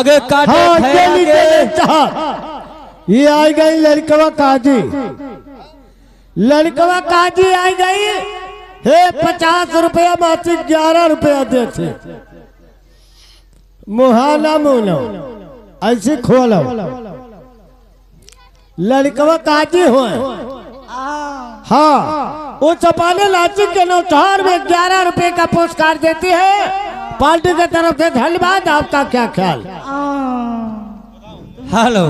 आगे काटे ये आई गई लड़कवा काजी, लड़कवा काजी आई गई हे 50 रुपया मासिक 11 रुपया देते मुहाना मुनो ऐसे खोलो लड़कवा काजी हो। हाँ वो चपाने लाची के नौचार में 11 रुपए का पुरस्कार देती है पार्टी की तरफ से। धन्यवाद। आपका क्या ख्याल? हेलो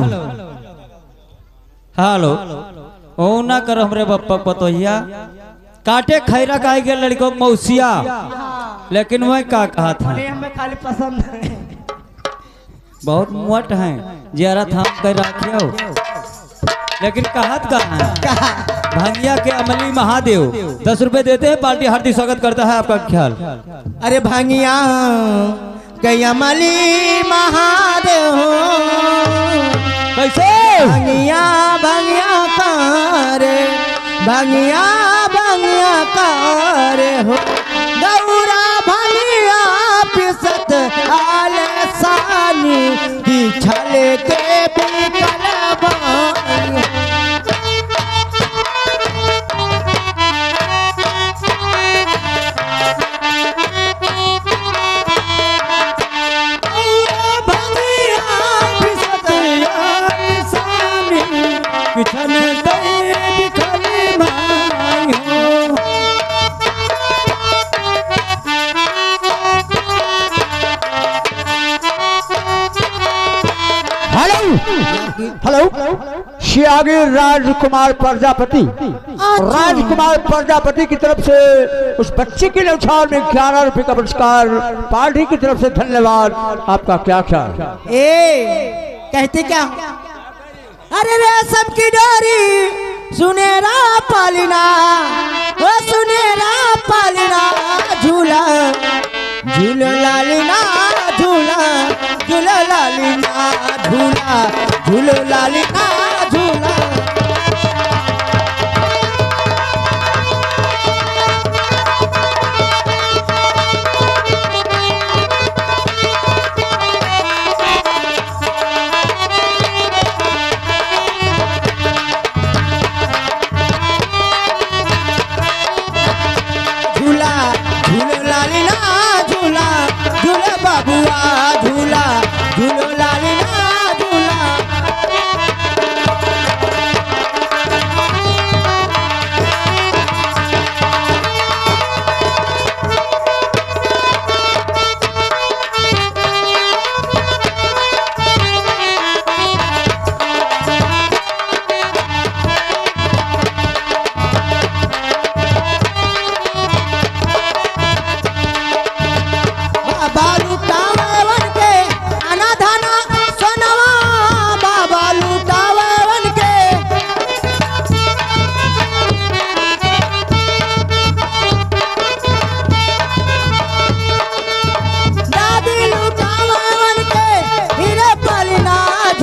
हेलो ओ ना कर हमरे बप्पा पतोहिया काटे खैरा का गया लड़को मौसिया, लेकिन वह का कहा था हमें खाली पसंद है। बहुत मोट है जरा थाम कर रखियो, लेकिन कहत कहाँ है भांगिया के अमली महादेव 10 रुपए देते हैं, पार्टी हार्दिक स्वागत करता है। आपका ख्याल? अरे भांगिया के अमली महादेव कैसे भांगिया भांगिया करे भांगिया भांगिया करे हो गौरा भांगिया पिसत आले सानी की छले के बिकल भांगिया। हेलो शियागी राजकुमार प्रजापति, राजकुमार प्रजापति की तरफ से उस बच्चे के न्यौछावर में 11 रुपए का पुरस्कार पार्टी की तरफ से। धन्यवाद। आपका क्या ख्याल? कहते क्या? अरे रेशम की डोरी सुनेरा पालिना वो सुनेरा पालिना झूला झूला लालिना झूला झूला लालिना झूला झूला लालिना झूला। झूले लालिना झूला झूले बाबुआ झूला।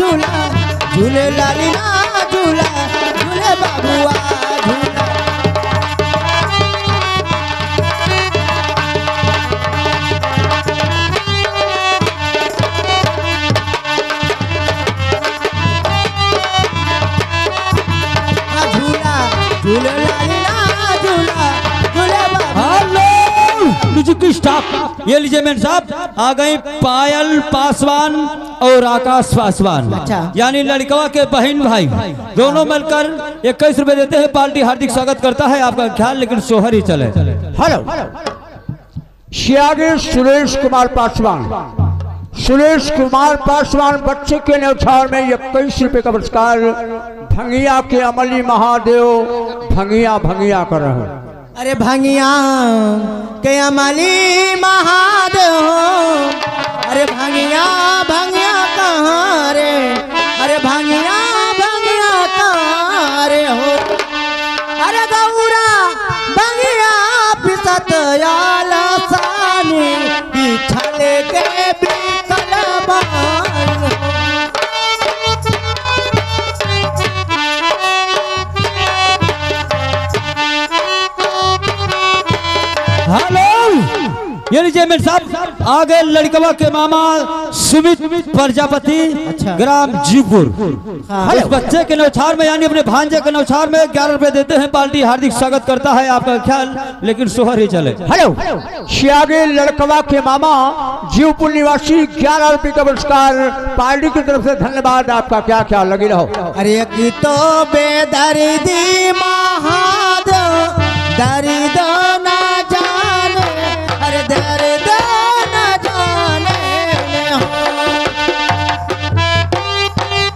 झूला झूले लालिना झूला झूले बाबुआ। Music stop. ये लीजिए मेन साहब आ गई पायल पासवान और आकाश पासवान। अच्छा। यानी लड़कवा के बहन भाई दोनों मिलकर 21 रुपए देते हैं। पार्टी हार्दिक स्वागत करता है। आपका ख्याल? लेकिन सोहर ही चले। हेलो शियागी सुरेश कुमार पासवान, सुरेश कुमार पासवान बच्चे के न्यौछावर में 21 रुपए का पुरस्कार भंगिया के अमली महादेव भंगिया भंगिया कर रहे हैं। अरे भांगिया के अमली महादेव अरे भांगिया भांगिया कहाँ रे अरे भांगिया भांगिया कहाँ रे हो अरे गौरा भांगिया पिसत आला सानी की छले के बिकल भांगिया। हेलो ये लीजिए मेरे साहब आगे लड़कवा के मामा सुमित प्रजापति अच्छा। ग्राम जीपुर। हाँ। उस बच्चे के नौछार में यानी अपने भांजे के नौछार में 11 रुपए देते हैं। पार्टी हार्दिक स्वागत करता है आपका ख्याल, लेकिन सोहर ही चले। हेलो शियागे लड़कवा के मामा जीवपुर निवासी 11 रुपए का पुरस्कार पार्टी की तरफ से धन्यवाद। आपका क्या ख्याल, लगी रहो। अरे की तो बेदर्दी महादेव दर्द ना जाने, अरे दर्द ना जाने हो।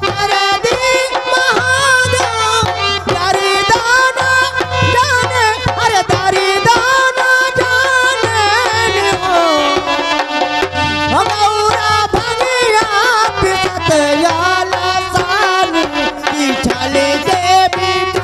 दर्दी महादेव दर्द ना जाने, अरे दर्द ना जाने हो। गौरा भंगिया पिसत याला सानी की छाले से बिकल।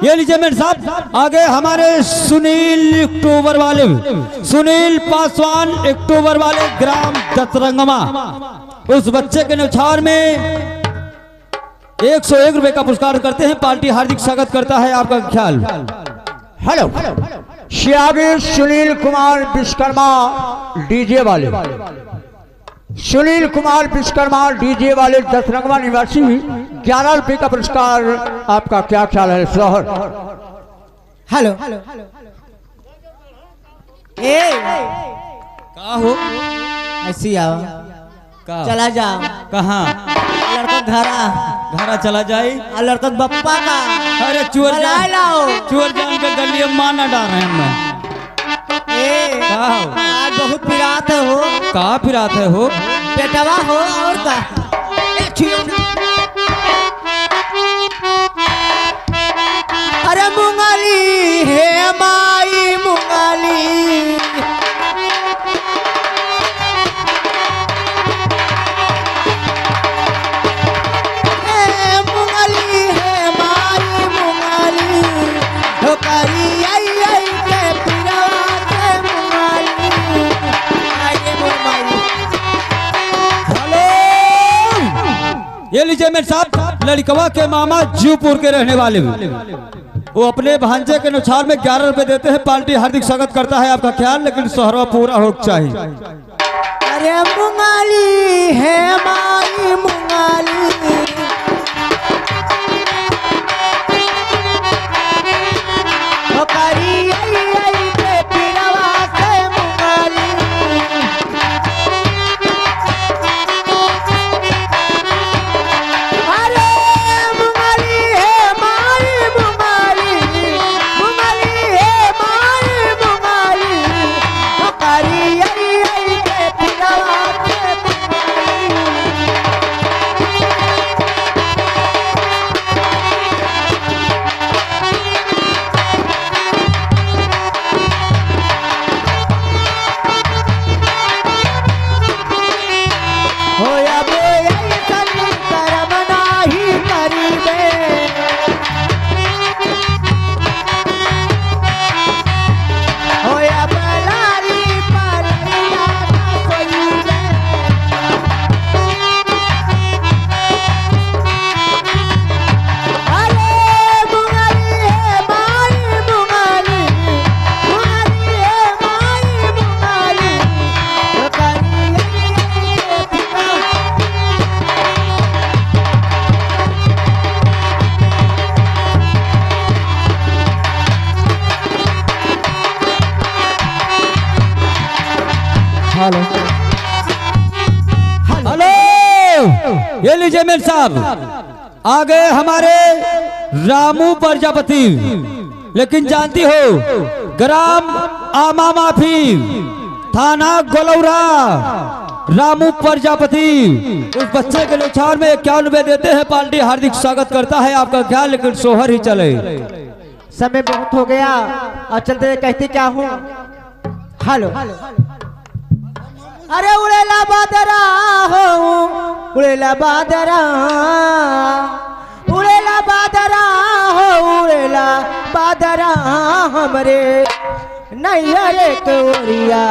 ये लीजिए मेरे साथ। आगे हमारे सुनील अक्टूबर वाले, सुनील पासवान अक्टूबर वाले ग्राम दतरंगमा। उस बच्चे के न्यौछावर में 101 रुपए का पुरस्कार करते हैं। पार्टी हार्दिक स्वागत करता है आपका ख्याल। हेलो शियागे सुनील कुमार विश्वकर्मा डीजे वाले, सुनील कुमार विश्वकर्मा डीजे वाले दसरंगवा निवासी 11 रुपए का पुरस्कार। आपका क्या ख्याल है सोहर? हेलो ए कहा हो ऐसी आओ, का चला जा कहाँ लड़का घरा घरा चला जाए। लड़का बप्पा का अरे चुअर बुलाए लाओ। चुअर जान के गलिए माना डाल रहे हैं मैं। ए का हो? आज बहुत पिरात हो, कहाँ फिरात है हो? बेटवा हो और का। ए छियो ना। अरे मुंगाली हे माई मुंगाली, हे मुंगाली हे माई मुंगाली, हो करी आई आई के पिरवा के मुंगाली। आइए मुंगाली। ये लीजिए मेरे साथ। लड़कवा के मामा जीवपुर के रहने वाले भी, वो अपने भांजे के नुछार में 11 रुपए देते हैं। पार्टी हार्दिक स्वागत करता है आपका ख्याल, लेकिन सोहरवा पूरा होना चाहिए। अरे मुंगाली है माई मुंगाली, ओ करी आई आई के पिरवा से मुंगाली। अरे मुंगाली है माई मुंगाली, मुंगाली है माई मुंगाली, ओ करी आई आई के पिरवा से मुंगाली। होया बोया कली करम नाही करीबे, होया बलारी परैया ना कोईबे। अरे मुंगाली है माई मुंगाली, मुंगाली है माई मुंगाली, ओ करी आई आई के पिरवा। हेलो ये लीजिए मेरे साहब। आगे हमारे रामू प्रजापति, लेकिन जानती हो ग्राम आमा माफी थाना गोलौरा रामू प्रजापति। उस बच्चे के नुछार में 51 रुपए देते हैं। पार्टी हार्दिक स्वागत करता है आपका ख्याल, लेकिन सोहर ही चले। समय बहुत हो गया और चलते कहते क्या हूँ। हेलो अरे उड़ेला बादरा हो, उड़ेला बादरा, उड़ेला बादरा हो, उड़ेला बादरा हमरे नैया रे कोरिया